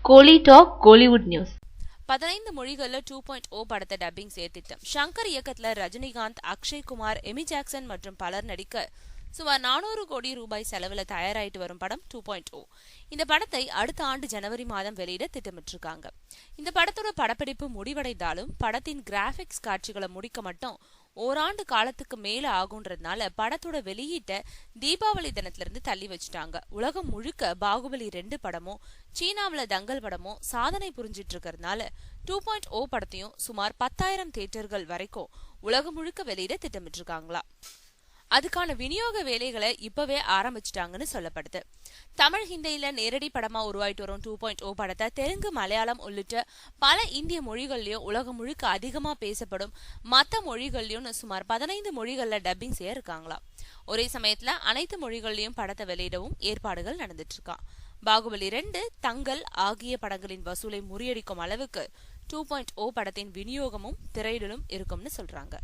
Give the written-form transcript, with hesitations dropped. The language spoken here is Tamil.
கோலி டாக் கோலிவுட் நியூஸ். 15 மொழிகள்ல 2.0 படத்தை டப்பிங் சேர்த்திட்டம். ஷங்கர் இயக்கத்துல ரஜினிகாந்த், அக்ஷய் குமார், எமி ஜாக்சன் மற்றும் பலர் நடிக்க சுமார் 400 கோடி ரூபாய் செலவுல தயாராயிட்டு வரும் படம் 2.0. இந்த படத்தை அடுத்த ஆண்டு ஜனவரி மாதம் வெளியிட திட்டமிட்டிருக்காங்க. இந்த படத்தோட படப்பிடிப்பு முடிவடைந்தாலும் படத்தின் கிராபிக்ஸ் காட்சிகளை முடிக்க மட்டும் ஓராண்டு காலத்துக்கு மேல ஆகுன்றதுனால படத்தோட வெளியீட்ட தீபாவளி தினத்திலிருந்து தள்ளி வச்சுட்டாங்க. உலகம் முழுக்க பாகுபலி 2 படமும் சீனாவில தங்கல் படமும் சாதனை புரிஞ்சிட்டு இருக்கிறதுனால 2.0 படத்தையும் சுமார் 10,000 தியேட்டர்கள் வரைக்கும் உலகம் முழுக்க வெளியிட திட்டமிட்டிருக்காங்களா. அதுக்கான விநியோக வேலைகளை இப்பவே ஆரம்பிச்சிட்டாங்கன்னு சொல்லப்படுது. தமிழ், ஹிந்தியில நேரடி படமா உருவாயிட்டு வரும் 2.0 படத்தை தெலுங்கு, மலையாளம் உள்ளிட்ட பல இந்திய மொழிகள்லயும் உலகம் முழுக்க அதிகமா பேசப்படும் மத்த மொழிகள்லயும் சுமார் 15 மொழிகள்ல டப்பிங் செய்ய இருக்காங்களா. ஒரே சமயத்துல அனைத்து மொழிகள்லயும் படத்தை வெளியிடவும் ஏற்பாடுகள் நடந்துட்டு இருக்கான். பாகுபலி 2, தங்கல் ஆகிய படங்களின் வசூலை முறியடிக்கும் அளவுக்கு 2.0 படத்தின் விநியோகமும் திரையிடலும் இருக்கும்னு சொல்றாங்க.